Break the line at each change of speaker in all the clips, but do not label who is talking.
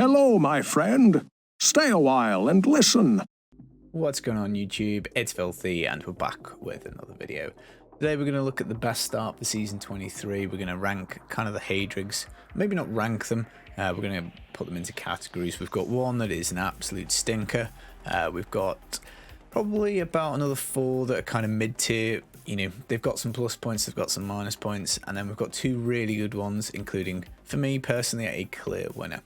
Hello, my friend. Stay a while and listen.
What's going on YouTube? It's Filthy and we're back with another video. Today we're going to look at the best start for Season 23. We're going to rank kind of the Haedrigs. Maybe not rank them. We're going to put them into categories. We've got one that is an absolute stinker. We've got probably about another 4 that are kind of mid-tier. You know, they've got some plus points, they've got some minus points. And then we've got 2 really good ones, including, for me personally, a clear winner.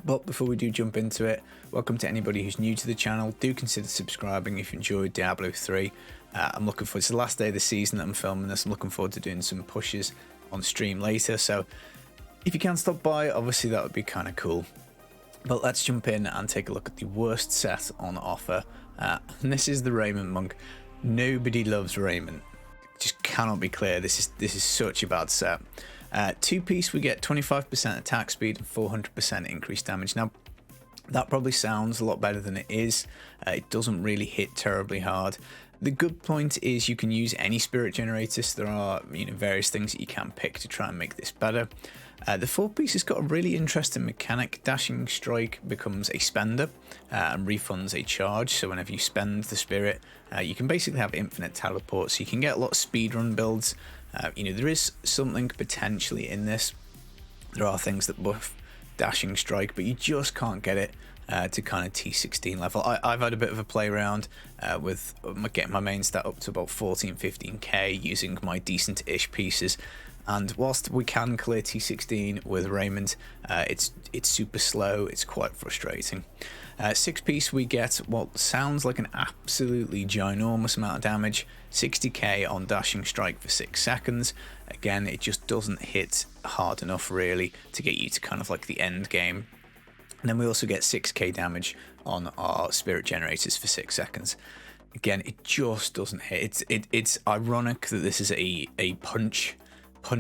But before we do jump into it, welcome to anybody who's new to the channel. Do consider subscribing if you enjoyed Diablo 3. I'm looking forward, it's the last day of the season that I'm filming this. I'm looking forward to doing some pushes on stream later. So if you can stop by, obviously that would be kind of cool. But let's jump in and take a look at the worst set on offer. And this is the Raiment monk. Nobody loves Raiment. Just cannot be clear. This is such a bad set. 2-piece, we get 25% attack speed and 400% increased damage. Now, that probably sounds a lot better than it is. It doesn't really hit terribly hard. The good point is you can use any spirit generators. There are various things that you can pick to try and make this better. The 4-piece has got a really interesting mechanic. Dashing Strike becomes a spender and refunds a charge. So whenever you spend the spirit, you can basically have infinite teleport. So you can get a lot of speedrun builds. There is something potentially in this. There are things that buff Dashing Strike, but you just can't get it to kind of T16 level. I've had a bit of a play around with getting my main stat up to about 14-15k using my decent-ish pieces. And whilst we can clear T16 with Raiment, it's super slow, it's quite frustrating. 6-piece, we get what sounds like an absolutely ginormous amount of damage, 60k on Dashing Strike for 6 seconds. Again, it just doesn't hit hard enough really to get you to kind of like the end game. And then we also get 6k damage on our spirit generators for 6 seconds. Again, it just doesn't hit. It's ironic that this is a punch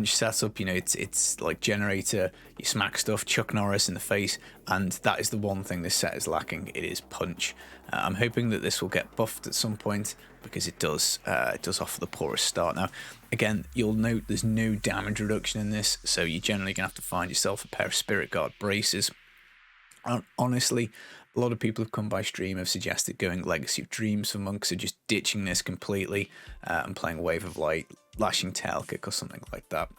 setup. It's like generator, you smack stuff, Chuck Norris in the face, and that is the one thing this set is lacking. It is punch. I'm hoping that this will get buffed at some point because it does offer the poorest start. Now again, you'll note there's no damage reduction in this, so you're generally gonna have to find yourself a pair of Spirit Guard braces. And honestly, a lot of people have come by stream have suggested going Legacy of Dreams for monks, or just ditching this completely and playing Wave of Light, Lashing Tail Kick or something like that.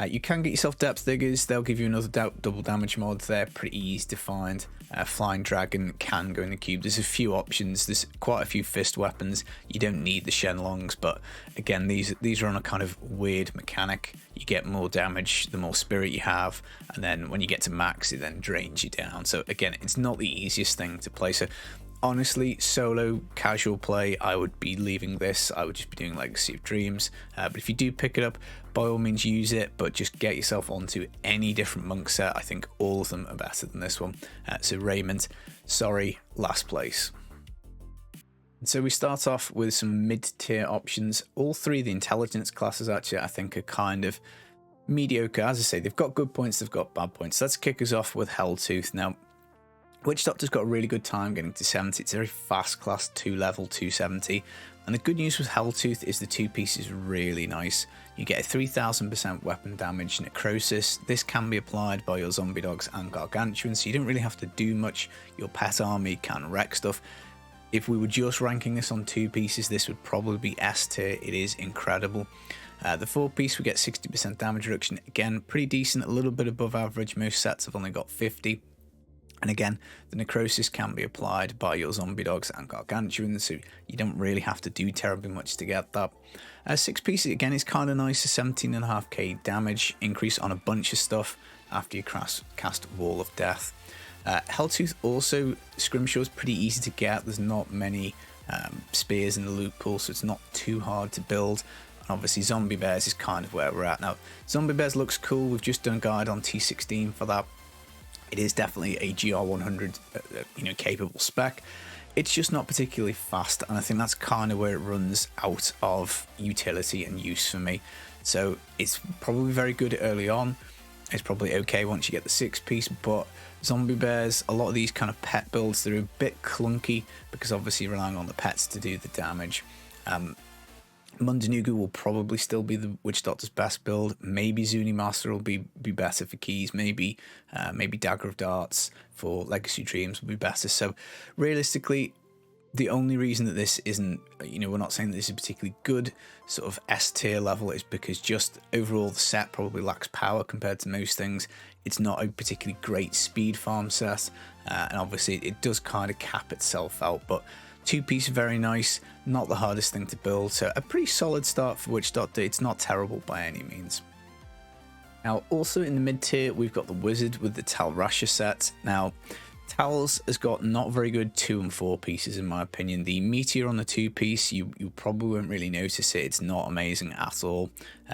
You can get yourself Depth Diggers. They'll give you another double damage mod. They're pretty easy to find. Flying Dragon can go in the cube. There's a few options. There's quite a few fist weapons. You don't need the Shenlongs, but again, these are on a kind of weird mechanic. You get more damage the more spirit you have, and then when you get to max, it then drains you down. So again, it's not the easiest thing to play. So honestly, solo casual play, I would be leaving this. I would just be doing Legacy of Dreams. But if you do pick it up, by all means use it, but just get yourself onto any different monk set. I think all of them are better than this one. So Raiment, sorry, last place. So we start off with some mid-tier options. All 3 of the intelligence classes actually I think are kind of mediocre. As I say, they've got good points, they've got bad points. Let's kick us off with Helltooth. Now, Witch Doctor's got a really good time getting to 70. It's a very fast class 2 level 270. And the good news with Helltooth is the 2-piece is really nice. You get a 3000% weapon damage necrosis. This can be applied by your zombie dogs and gargantuans, so you don't really have to do much. Your pet army can wreck stuff. If we were just ranking this on 2 pieces, this would probably be S tier. It is incredible. The 4-piece, we get 60% damage reduction. Again, pretty decent, a little bit above average. Most sets have only got 50. And again, the necrosis can be applied by your zombie dogs and gargantuans, so you don't really have to do terribly much to get that. 6-piece, again, is kind of nice, a 17.5k damage increase on a bunch of stuff after you cast Wall of Death. Helltooth also, Scrimshaw is pretty easy to get. There's not many spears in the loot pool, so it's not too hard to build. And obviously Zombie Bears is kind of where we're at now. Zombie Bears looks cool. We've just done a guide on T16 for that. It is definitely a GR100 capable spec. It's just not particularly fast, and I think that's kind of where it runs out of utility and use for me. So it's probably very good early on. It's probably okay once you get the 6-piece, but Zombie Bears, a lot of these kind of pet builds, they're a bit clunky because obviously relying on the pets to do the damage. Mundanugu will probably still be the Witch Doctor's best build. Maybe Zuni Master will be better for keys. Maybe Dagger of Darts for Legacy Dreams will be better. So realistically, the only reason that this isn't, we're not saying that this is particularly good sort of S tier level is because just overall the set probably lacks power compared to most things. It's not a particularly great speed farm set, and obviously it does kind of cap itself out, but 2-piece very nice, not the hardest thing to build, so a pretty solid start for Witch Doctor. It's not terrible by any means. Now also in the mid tier we've got the Wizard with the Tal Rasha set. Now Tal's has got not very good 2 and 4 pieces in my opinion. The Meteor on the 2-piece, you probably won't really notice it. It's not amazing at all.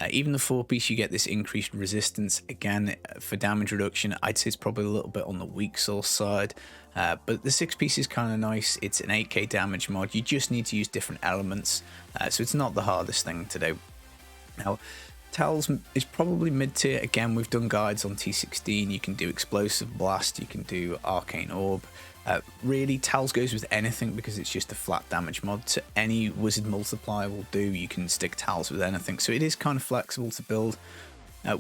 Even the 4-piece, you get this increased resistance. Again, for damage reduction, I'd say it's probably a little bit on the weak source side. But the 6-piece is kind of nice. It's an 8k damage mod. You just need to use different elements. So it's not the hardest thing to do. Now, Tal's is probably mid-tier. Again, we've done guides on T16. You can do Explosive Blast, you can do Arcane Orb. Really, Tal's goes with anything because it's just a flat damage mod. So any Wizard multiplier will do. You can stick Tal's with anything. So it is kind of flexible to build.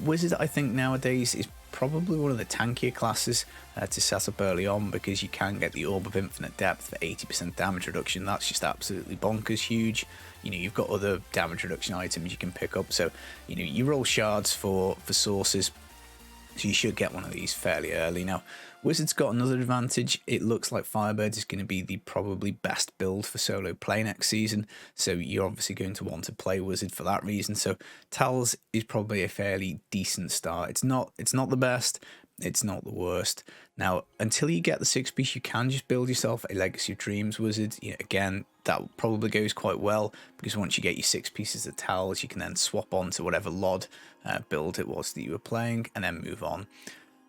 Wizard, I think nowadays is probably one of the tankier classes to set up early on because you can get the Orb of Infinite Depth for 80% damage reduction. That's just absolutely bonkers huge. You've got other damage reduction items you can pick up, so you roll shards for sources, so you should get one of these fairly early. Now Wizard's got another advantage. It looks like Firebird is going to be the probably best build for solo play next season, so you're obviously going to want to play Wizard for that reason. So Tal's is probably a fairly decent start. It's not the best, it's not the worst. Now until you get the 6-piece, you can just build yourself a Legacy of Dreams Wizard. Again, that probably goes quite well because once you get your 6 pieces of Tal's, you can then swap on to whatever LOD build it was that you were playing and then move on.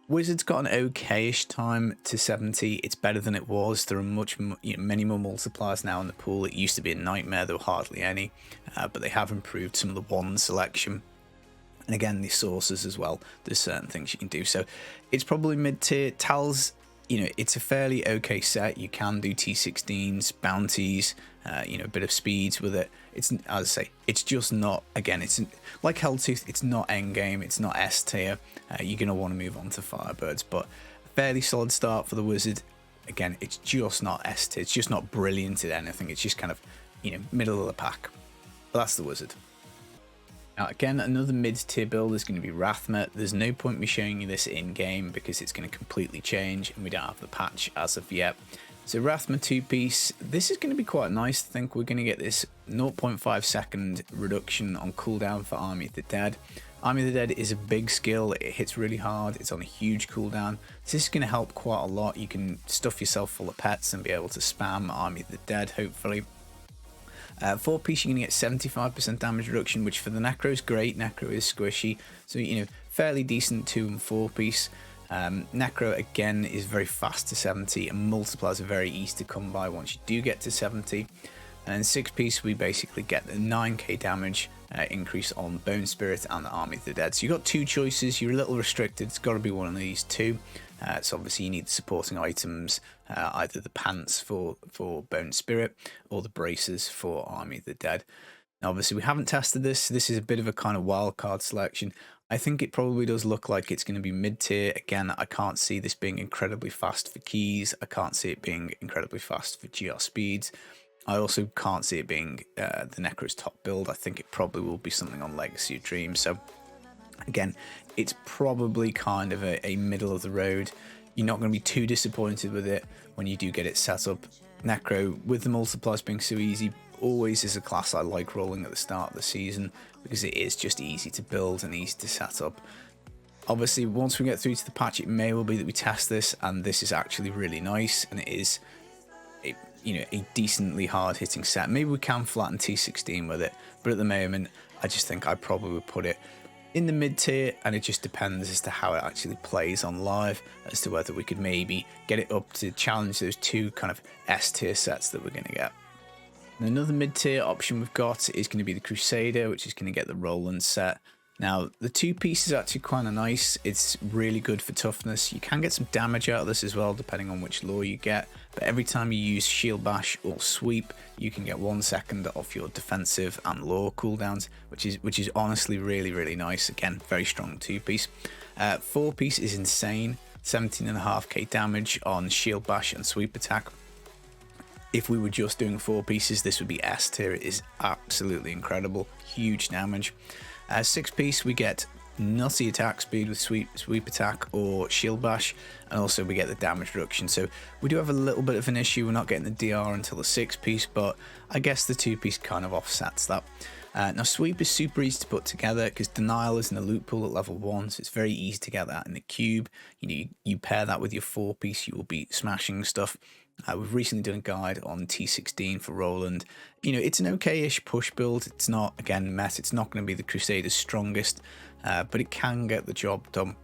Wizard's got an okay-ish time to 70. It's better than it was. There are many more multipliers now in the pool. It used to be a nightmare. There were hardly any, but they have improved some of the wand selection. And again, the sources as well. There's certain things you can do. So it's probably mid-tier. Tal's, it's a fairly okay set. You can do T16s, bounties, a bit of speeds with it. It's, as I say, it's just not, again, it's like Helltooth, it's not endgame, it's not S tier. You're going to want to move on to Firebirds, but a fairly solid start for the Wizard. Again, it's just not S tier. It's just not brilliant at anything. It's just kind of, middle of the pack. But that's the Wizard. Now again, another mid-tier build is going to be Rathma. There's no point me showing you this in-game because it's going to completely change and we don't have the patch as of yet. So Rathma 2-piece, this is going to be quite nice. I think we're going to get this 0.5 second reduction on cooldown for Army of the Dead. Army of the Dead is a big skill, it hits really hard, it's on a huge cooldown. So this is going to help quite a lot. You can stuff yourself full of pets and be able to spam Army of the Dead, hopefully. 4-piece, you're going to get 75% damage reduction, which for the Necro is great. Necro is squishy, so fairly decent 2 and 4-piece. Necro again is very fast to 70, and multipliers are very easy to come by once you do get to 70. And then 6-piece, we basically get the 9k damage increase on Bone Spirit and the Army of the Dead. So you've got 2 choices. You're a little restricted. It's got to be one of these 2. So obviously you need the supporting items, either the pants for Bone Spirit or the braces for Army of the Dead. Now obviously we haven't tested this. This is a bit of a kind of wild card selection. I think it probably does look like it's going to be mid-tier. Again, I can't see this being incredibly fast for keys. I can't see it being incredibly fast for GR speeds. I also can't see it being the Necro's top build. I think it probably will be something on Legacy of Dreams. So again, it's probably kind of a middle of the road. You're not going to be too disappointed with it when you do get it set up. Necro, with the multipliers being so easy, always is a class I like rolling at the start of the season because it is just easy to build and easy to set up. Obviously, once we get through to the patch, it may well be that we test this, and this is actually really nice, and it is a decently hard-hitting set. Maybe we can flatten T16 with it, but at the moment, I just think I probably would put it in the mid-tier, and it just depends as to how it actually plays on live, as to whether we could maybe get it up to challenge those 2 kind of S-tier sets that we're going to get. And another mid-tier option we've got is going to be the Crusader, which is going to get the Rowland set. Now, the 2-piece is actually kind of nice. It's really good for toughness. You can get some damage out of this as well, depending on which lore you get. But every time you use Shield Bash or Sweep, you can get 1 second off your defensive and lore cooldowns, which is honestly really, really nice. Again, very strong 2-piece. 4-piece is insane. 17.5k damage on Shield Bash and Sweep attack. If we were just doing 4 pieces, this would be S tier. It is absolutely incredible. Huge damage. 6-piece, we get nutty attack speed with sweep attack or shield bash, and also we get the damage reduction. So we do have a little bit of an issue. We're not getting the DR until the 6-piece, but I guess the 2-piece kind of offsets that. Now sweep is super easy to put together because denial is in the loot pool at level 1, so it's very easy to get that in the cube. You pair that with your 4-piece, you will be smashing stuff. We've recently done a guide on T16 for Rowland. It's an okay-ish push build. It's not, again, mess. It's not going to be the Crusader's strongest, but it can get the job done.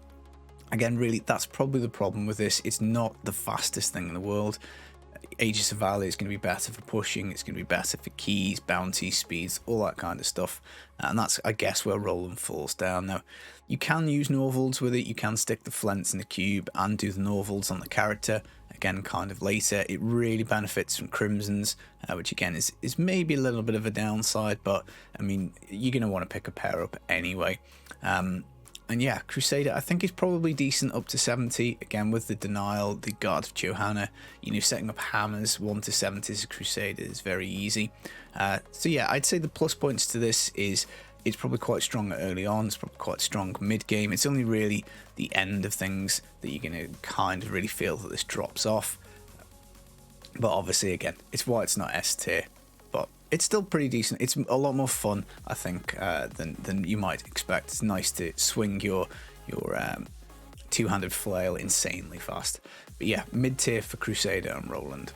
Again, really, that's probably the problem with this. It's not the fastest thing in the world. Aegis of Valor is going to be better for pushing. It's going to be better for keys, bounties, speeds, all that kind of stuff. And that's, I guess, where Rowland falls down. Now, you can use Norvalds with it. You can stick the Flents in the cube and do the Norvalds on the character. Again, kind of later. It really benefits from Crimsons, which again is maybe a little bit of a downside, but I mean, you're going to want to pick a pair up anyway. And yeah, Crusader I think is probably decent up to 70. Again, with the denial, the Guard of Johanna, setting up hammers 1 to 70 as a Crusader is very easy. So yeah, I'd say the plus points to this is it's probably quite strong early on. It's probably quite strong mid game. It's only really the end of things that you're going to kind of really feel that this drops off. But obviously, again, it's why it's not S tier. But it's still pretty decent. It's a lot more fun, I think, than you might expect. It's nice to swing your two-handed flail insanely fast. But yeah, mid tier for Crusader and Rowland.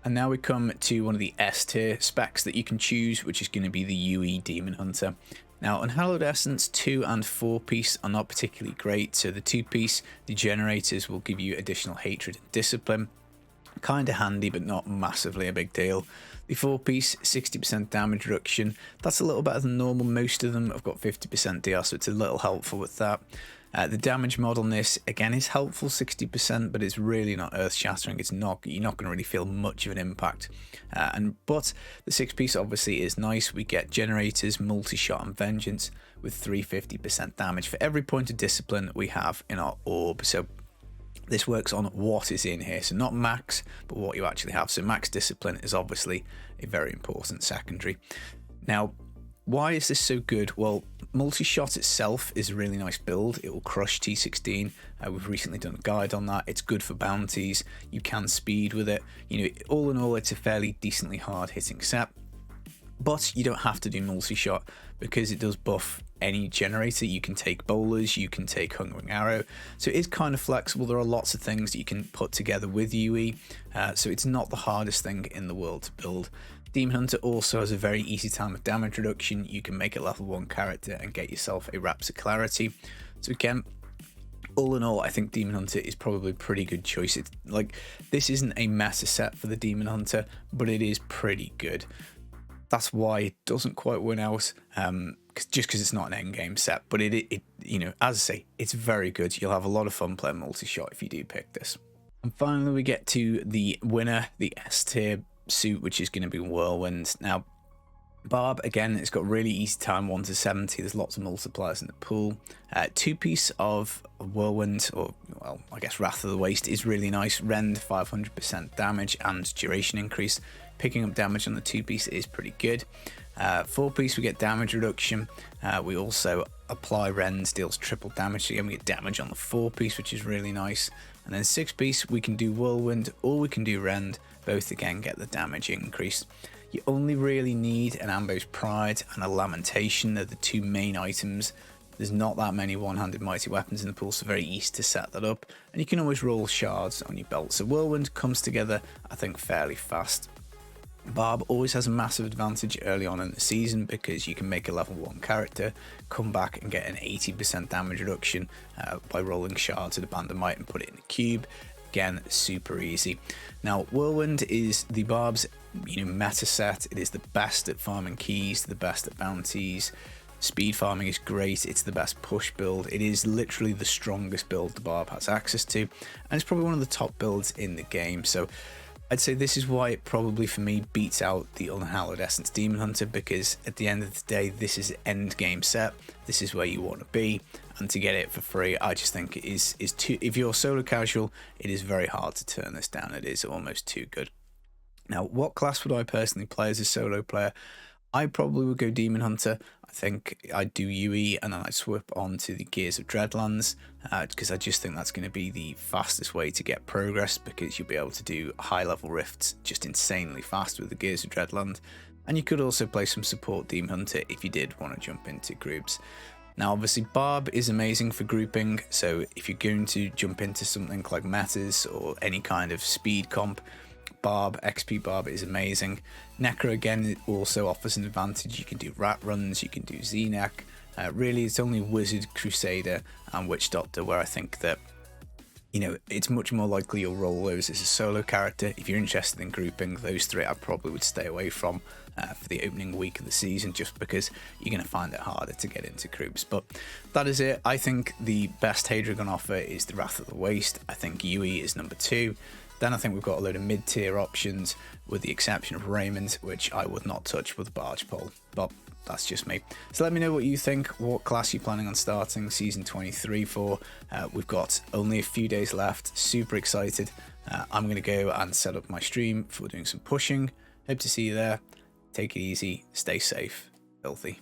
And now we come to one of the S tier specs that you can choose, which is going to be the UE Demon Hunter. Now, Unhallowed Essence 2 and 4-piece are not particularly great. So the 2-piece, the generators will give you additional hatred and discipline. Kind of handy, but not massively a big deal. The 4-piece, 60% damage reduction. That's a little better than normal. Most of them have got 50% DR, so it's a little helpful with that. The damage mod on this, again, is helpful, 60%, but it's really not earth-shattering. You're not going to really feel much of an impact. But the 6-piece obviously is nice. We get generators, multi-shot, and vengeance with 350% damage for every point of discipline we have in our orb. So this works on what is in here, so not max, but what you actually have. So max discipline is obviously a very important secondary. Now, why is this so good? Well, multi-shot itself is a really nice build. It will crush T16. We've recently done a guide on that. It's good for bounties. You can speed with it. All in all, it's a fairly decently hard hitting set. But you don't have to do multi-shot because it does buff any generator. You can take bowlers, you can take Hungering Arrow. So it is kind of flexible. There are lots of things that you can put together with UE. So it's not the hardest thing in the world to build. Demon Hunter also has a very easy time of damage reduction. You can make a level 1 character and get yourself a Raps of Clarity. So again, all in all, I think Demon Hunter is probably a pretty good choice. It's like, this isn't a meta set for the Demon Hunter, but it is pretty good. That's why it doesn't quite win out, just because it's not an endgame set. But it as I say, it's very good. You'll have a lot of fun playing multi-shot if you do pick this. And finally, we get to the winner, the S tier suit, which is going to be Whirlwind. Now, Barb, again, it's got really easy time 1 to 70. There's lots of multipliers in the pool. 2-piece of Whirlwind, or well, I guess Wrath of the Waste, is really nice. Rend 500% damage and duration increase. Picking up damage on the 2-piece is pretty good. 4-piece, we get damage reduction. We also apply Rend, deals triple damage. So again, we get damage on the 4-piece, which is really nice. And then 6-piece, we can do Whirlwind or we can do Rend. Both again get the damage increase. You only really need an Ambo's Pride and a Lamentation. They're the 2 main items. There's not that many one-handed mighty weapons in the pool, so very easy to set that up. And you can always roll shards on your belt. So Whirlwind comes together, I think, fairly fast. Barb always has a massive advantage early on in the season because you can make a level 1 character, come back and get an 80% damage reduction by rolling shards at a band of might and put it in the cube. Again, super easy. Now, Whirlwind is the Barb's meta set. It is the best at farming keys, the best at bounties, Speed farming is great, it's the best push build, it is literally the strongest build the Barb has access to, and it's probably one of the top builds in the game. So I'd say this is why it probably for me beats out the Unhallowed Essence Demon Hunter, because at the end of the day this is end game set, this is where you want to be, and to get it for free I just think it is too, if you're solo casual, it is very hard to turn this down. It is almost too good. Now, what class would I personally play as a solo player? I probably would go Demon Hunter. I think I'd do UE and then I'd swap on to the Gears of Dreadlands, because I just think that's going to be the fastest way to get progress, because you'll be able to do high level rifts just insanely fast with the Gears of Dreadland. And you could also play some support Demon Hunter if you did want to jump into groups. Now obviously Barb is amazing for grouping, so if you're going to jump into something like metas or any kind of speed comp, Barb, XP Barb is amazing. Necro again also offers an advantage. You can do rat runs, you can do Xenac. Really it's only Wizard, Crusader and Witch Doctor where I think that, you know, it's much more likely you'll roll those as a solo character. If you're interested in grouping, those three I probably would stay away from for the opening week of the season, just because you're going to find it harder to get into groups. But that is it. I think the best Haedrig on offer is the Wrath of the Waste. I think UE is number 2. Then I think we've got a load of mid-tier options, with the exception of Raiment, which I would not touch with Barge Pole, but that's just me. So let me know what you think, what class you're planning on starting season 23 for. We've got only a few days left, super excited. I'm going to go and set up my stream for doing some pushing. Hope to see you there. Take it easy, stay safe, filthy.